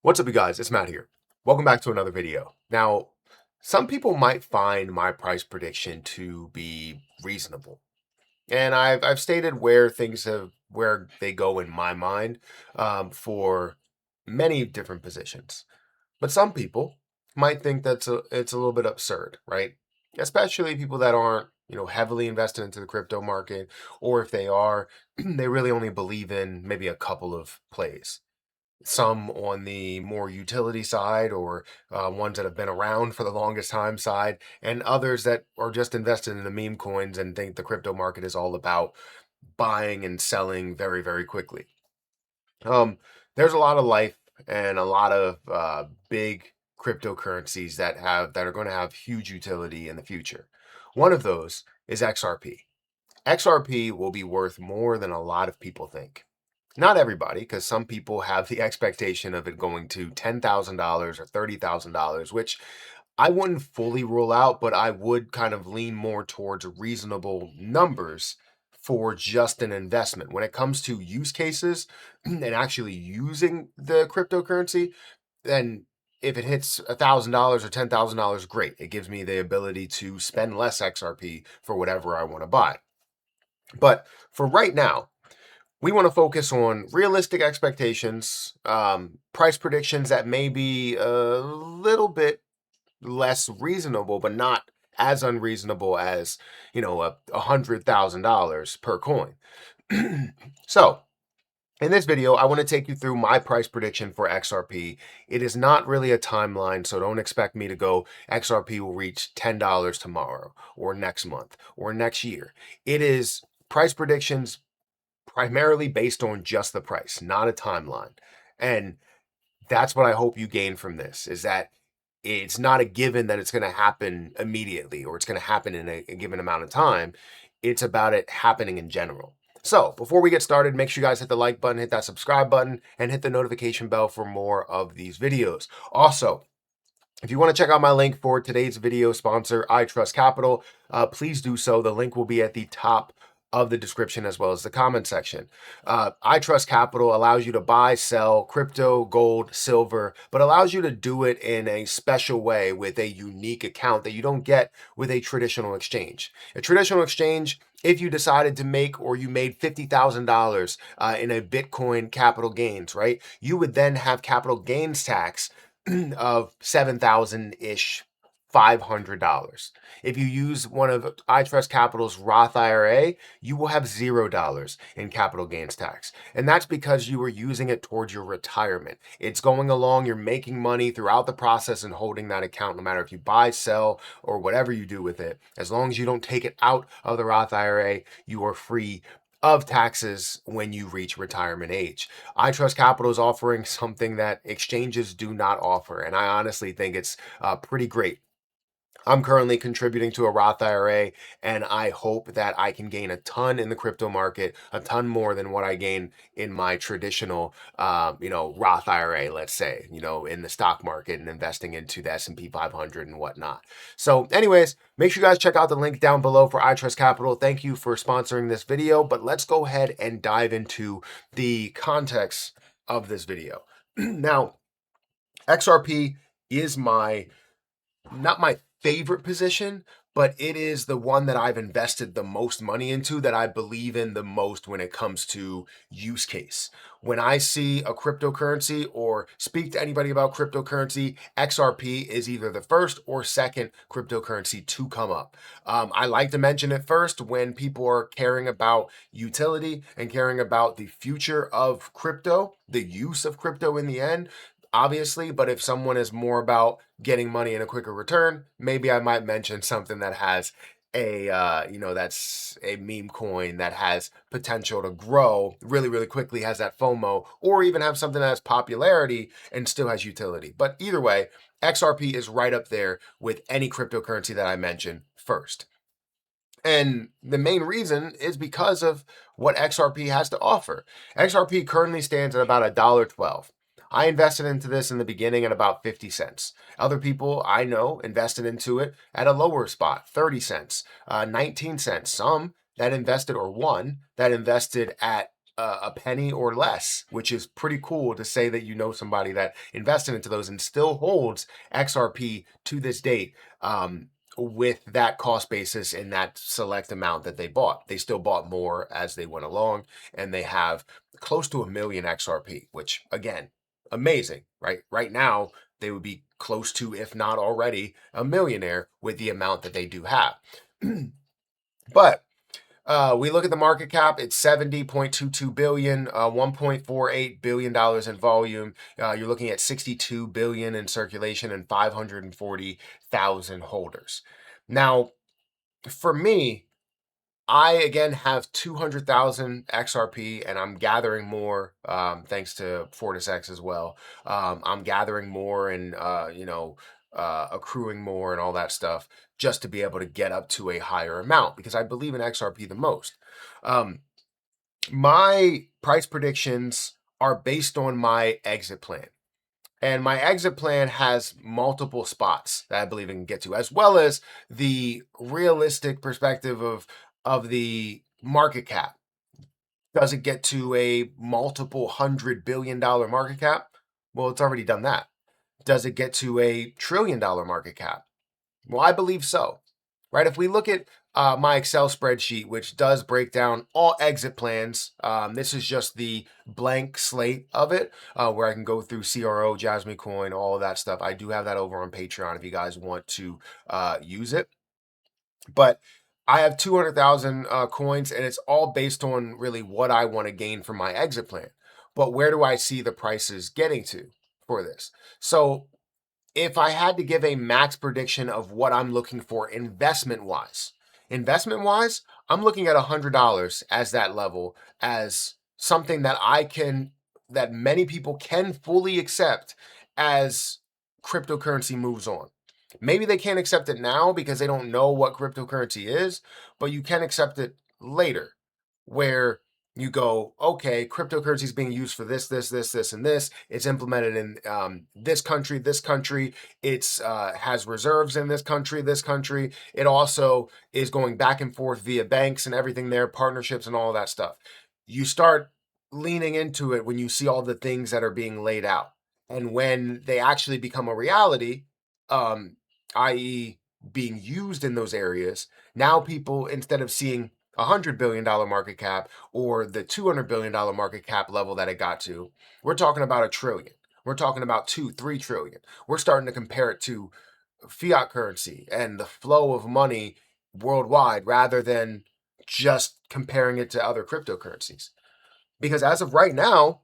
What's up, you guys? It's Matt here. Welcome back to another video. Now, some people might find my price prediction to be reasonable, and I've stated where they go in my mind for many different positions. But some people might think it's a little bit absurd, right? Especially people that aren't heavily invested into the crypto market, or if they are, they really only believe in maybe a couple of plays, some on the more utility side, or ones that have been around for the longest time side, and others that are just invested in the meme coins and think the crypto market is all about buying and selling very, very quickly. Um, there's a lot of life and a lot of big cryptocurrencies that are going to have huge utility in the future. One of those is XRP. XRP will be worth more than a lot of people think. Not everybody, because some people have the expectation of it going to $10,000 or $30,000, which I wouldn't fully rule out, but I would kind of lean more towards reasonable numbers for just an investment. When it comes to use cases and actually using the cryptocurrency, then if it hits $1,000 or $10,000, great. It gives me the ability to spend less XRP for whatever I want to buy. But for right now, we want to focus on realistic expectations, price predictions that may be a little bit less reasonable, but not as unreasonable as, $100,000 per coin. So, in this video, I want to take you through my price prediction for XRP. It is not really a timeline, so don't expect me to go XRP will reach $10 tomorrow or next month or next year. It is price predictions primarily based on just the price, not a timeline. And that's what I hope you gain from this, is that it's not a given that it's going to happen immediately or it's going to happen in a given amount of time. It's about it happening in general. So before we get started, make sure you guys hit the like button, hit that subscribe button, and hit the notification bell for more of these videos. Also, if you want to check out my link for today's video sponsor, iTrustCapital, please do so. The link will be at the top of the description as well as the comment section. iTrustCapital allows you to buy, sell crypto, gold, silver, but allows you to do it in a special way with a unique account that you don't get with a traditional exchange. A traditional exchange, if you decided to make or you made $50,000 in a Bitcoin capital gains, right? You would then have capital gains tax of 7,000-ish, $500. If you use one of iTrustCapital's Roth IRA, you will have $0 in capital gains tax. And that's because you are using it towards your retirement. It's going along, you're making money throughout the process and holding that account, no matter if you buy, sell, or whatever you do with it. As long as you don't take it out of the Roth IRA, you are free of taxes when you reach retirement age. iTrustCapital is offering something that exchanges do not offer, and I honestly think it's pretty great. I'm currently contributing to a Roth IRA, and I hope that I can gain a ton in the crypto market, a ton more than what I gain in my traditional, Roth IRA, let's say, in the stock market and investing into the S&P 500 and whatnot. So anyways, make sure you guys check out the link down below for iTrustCapital. Thank you for sponsoring this video, but let's go ahead and dive into the context of this video. Now, XRP is not my favorite position, but it is the one that I've invested the most money into, that I believe in the most when it comes to use case. When I see a cryptocurrency or speak to anybody about cryptocurrency, XRP is either the first or second cryptocurrency to come up. I like to mention it first when people are caring about utility and caring about the future of crypto, the use of crypto in the end, obviously. But if someone is more about getting money in a quicker return, maybe I might mention something that has that's a meme coin that has potential to grow really, really quickly, has that FOMO, or even have something that has popularity and still has utility. But either way, XRP is right up there with any cryptocurrency that I mentioned first. And the main reason is because of what XRP has to offer. XRP currently stands at about $1.12. I invested into this in the beginning at about 50 cents. Other people I know invested into it at a lower spot, 30 cents, 19 cents. Some that invested, or one that invested at a penny or less, which is pretty cool to say that you know somebody that invested into those and still holds XRP to this date. With that cost basis in that select amount that they bought. They still bought more as they went along, and they have close to 1 million XRP, which again, amazing, right? Right now, they would be close to, if not already, a millionaire with the amount that they do have. But we look at the market cap, it's 70.22 billion, $1.48 billion in volume. You're looking at 62 billion in circulation and 540,000 holders. Now, for me, I again have 200,000 XRP and I'm gathering more thanks to FortisX as well. I'm gathering more and accruing more and all that stuff just to be able to get up to a higher amount because I believe in XRP the most. My price predictions are based on my exit plan. And my exit plan has multiple spots that I believe I can get to, as well as the realistic perspective of the market cap. Does it get to a multiple $100 billion market cap? Well, it's already done that. Does it get to a $1 trillion market cap? Well, I believe so, right? If we look at my Excel spreadsheet, which does break down all exit plans, this is just the blank slate of it, where I can go through CRO, Jasmine Coin, all of that stuff. I do have that over on Patreon if you guys want to use it. But I have 200,000 coins, and it's all based on really what I want to gain from my exit plan. But where do I see the prices getting to for this? So if I had to give a max prediction of what I'm looking for investment wise, I'm looking at $100 as that level, as something that many people can fully accept as cryptocurrency moves on. Maybe they can't accept it now because they don't know what cryptocurrency is, but you can accept it later where you go, okay, cryptocurrency is being used for this, and this. It's implemented in this country. It's has reserves in this country. It also is going back and forth via banks and everything there, partnerships and all of that stuff. You start leaning into it when you see all the things that are being laid out. And when they actually become a reality, i.e., being used in those areas, now people, instead of seeing $100 billion market cap or the $200 billion market cap level that it got to, we're talking about $1 trillion. We're talking about 2-3 trillion. We're starting to compare it to fiat currency and the flow of money worldwide rather than just comparing it to other cryptocurrencies. Because as of right now,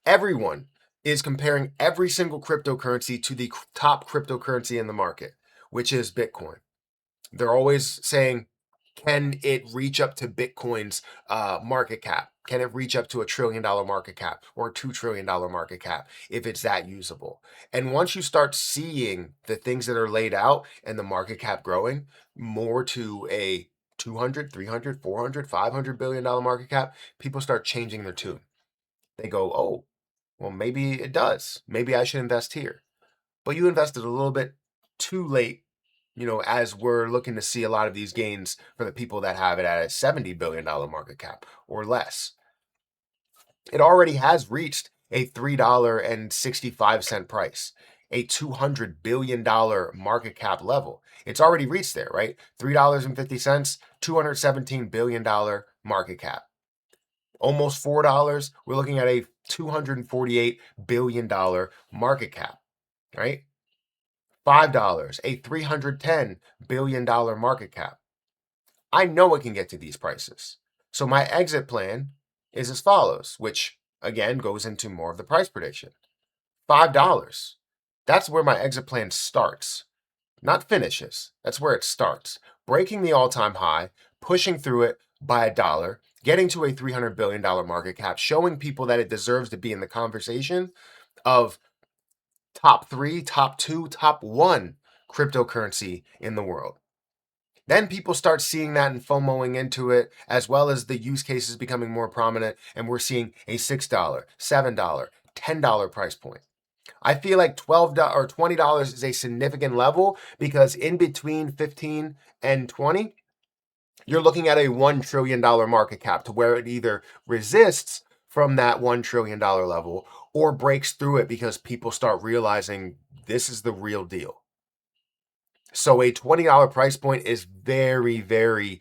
everyone is comparing every single cryptocurrency to the top cryptocurrency in the market, which is Bitcoin. They're always saying, can it reach up to Bitcoin's market cap? Can it reach up to $1 trillion market cap or $2 trillion market cap if it's that usable? And once you start seeing the things that are laid out and the market cap growing more to a 200, 300, 400, $500 billion market cap, people start changing their tune. They go, oh, well, maybe it does. Maybe I should invest here. But you invested a little bit too late, as we're looking to see a lot of these gains for the people that have it at a $70 billion market cap or less. It already has reached a $3.65 price, a $200 billion market cap level. It's already reached there, right? $3.50, $217 billion market cap. Almost $4, we're looking at a $248 billion market cap, right? $5, a $310 billion market cap. I know it can get to these prices. So my exit plan is as follows, which again goes into more of the price prediction. $5. That's where my exit plan starts, not finishes. That's where it starts. Breaking the all-time high, pushing through it by $1, getting to a $300 billion market cap, showing people that it deserves to be in the conversation of top 3, top 2, top 1 cryptocurrency in the world. Then people start seeing that and FOMOing into it, as well as the use cases becoming more prominent, and we're seeing a $6, $7, $10 price point. I feel like $12 or $20 is a significant level because in between 15 and 20, you're looking at a $1 trillion market cap to where it either resists from that $1 trillion level or breaks through it because people start realizing this is the real deal. So a $20 price point is very, very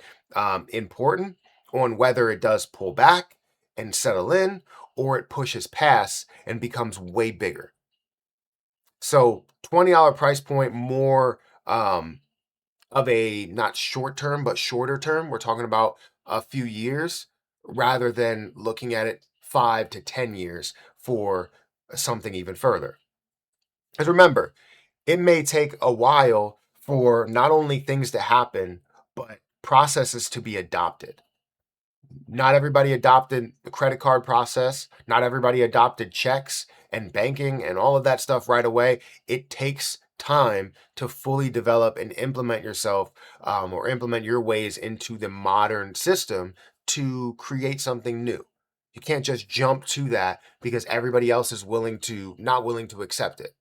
important on whether it does pull back and settle in or it pushes past and becomes way bigger. So $20 price point, more of a not short term, but shorter term. We're talking about a few years rather than looking at it 5 to 10 years for something even further. Because remember, it may take a while for not only things to happen, but processes to be adopted. Not everybody adopted the credit card process. Not everybody adopted checks and banking and all of that stuff right away. It takes time to fully develop and implement yourself or implement your ways into the modern system to create something new. You can't just jump to that because everybody else is not willing to accept it.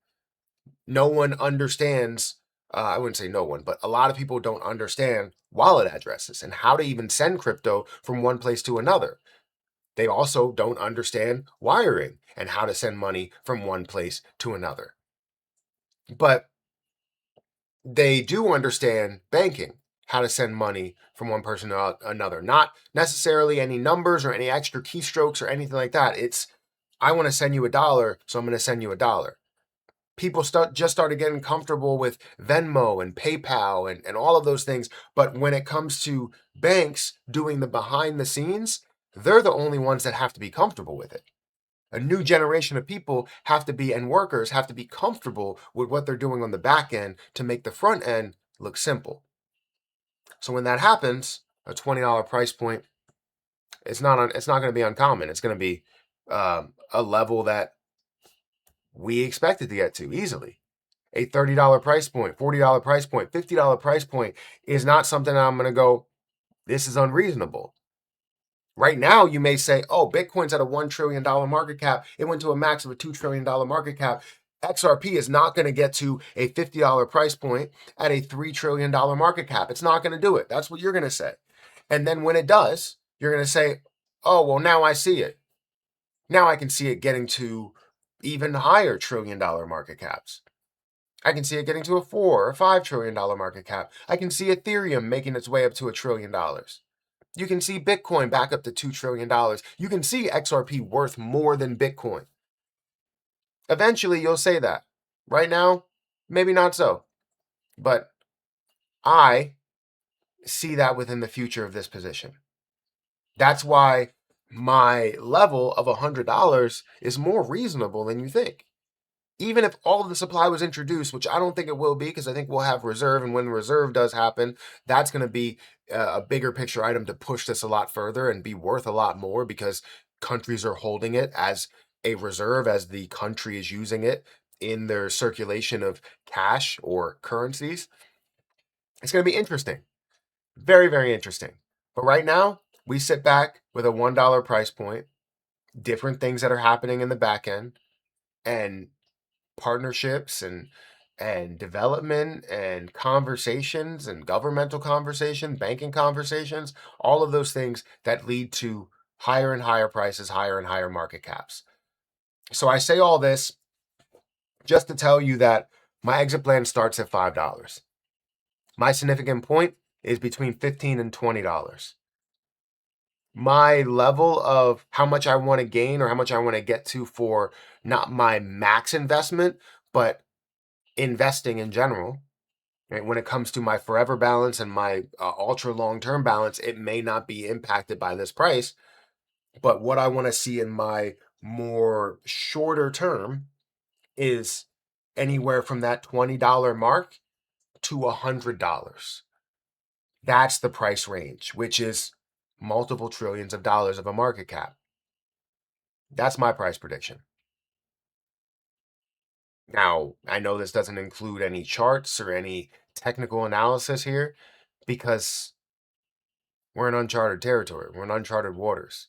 No one understands, I wouldn't say no one, but a lot of people don't understand wallet addresses and how to even send crypto from one place to another. They also don't understand wiring and how to send money from one place to another. But they do understand banking, how to send money from one person to another. Not necessarily any numbers or any extra keystrokes or anything like that. It's, I want to send you $1, so I'm going to send you $1. People just started getting comfortable with Venmo and PayPal and all of those things. But when it comes to banks doing the behind the scenes, they're the only ones that have to be comfortable with it. A new generation of people have to be, and workers have to be comfortable with what they're doing on the back end to make the front end look simple. So when that happens, a $20 price point, it's not going to be uncommon. It's going to be a level that we expected to get to easily. A $30 price point, $40 price point, $50 price point is not something I'm going to go, this is unreasonable. Right now, you may say, oh, Bitcoin's at a $1 trillion market cap. It went to a max of a $2 trillion market cap. XRP is not going to get to a $50 price point at a $3 trillion market cap. It's not going to do it. That's what you're going to say. And then when it does, you're going to say, oh, well, now I see it. Now I can see it getting to even higher $1 trillion market caps. I can see it getting to a $4 or $5 trillion market cap. I can see Ethereum making its way up to $1 trillion. You can see Bitcoin back up to $2 trillion. You can see XRP worth more than Bitcoin. Eventually, you'll say that. Right now, maybe not so. But I see that within the future of this position. That's why my level of $100 is more reasonable than you think. Even if all of the supply was introduced, which I don't think it will be, because I think we'll have reserve, and when reserve does happen, that's going to be a bigger picture item to push this a lot further and be worth a lot more because countries are holding it as a reserve, as the country is using it in their circulation of cash or currencies. It's going to be interesting. Very, very interesting. But right now, we sit back with a $1 price point, different things that are happening in the back end, and partnerships and development and conversations and governmental conversation, banking conversations, all of those things that lead to higher and higher prices, higher and higher market caps. So I say all this just to tell you that my exit plan starts at $5. My significant point is between $15 and $20. My level of how much I want to gain or how much I want to get to for not my max investment, but investing in general, right? When it comes to my forever balance and my ultra long-term balance, it may not be impacted by this price. But what I want to see in my more shorter term is anywhere from that $20 mark to $100. That's the price range, which is multiple trillions of dollars of a market cap. That's my price prediction. Now, I know this doesn't include any charts or any technical analysis here because we're in uncharted territory. We're in uncharted waters.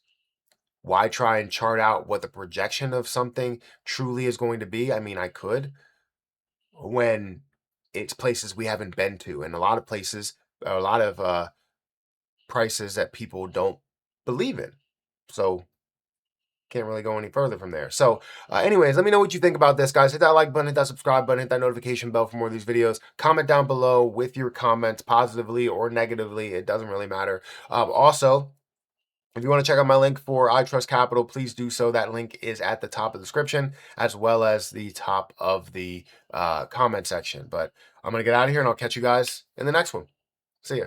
Why try and chart out what the projection of something truly is going to be? I mean, I could, when it's places we haven't been to, and a lot of places, a lot of prices that people don't believe in. So can't really go any further from there. So anyways, let me know what you think about this, guys. Hit that like button, hit that subscribe button, hit that notification bell for more of these videos. Comment down below with your comments, positively or negatively. It doesn't really matter. Also, if you want to check out my link for iTrustCapital, please do so. That link is at the top of the description as well as the top of the comment section. But I'm going to get out of here and I'll catch you guys in the next one. See ya.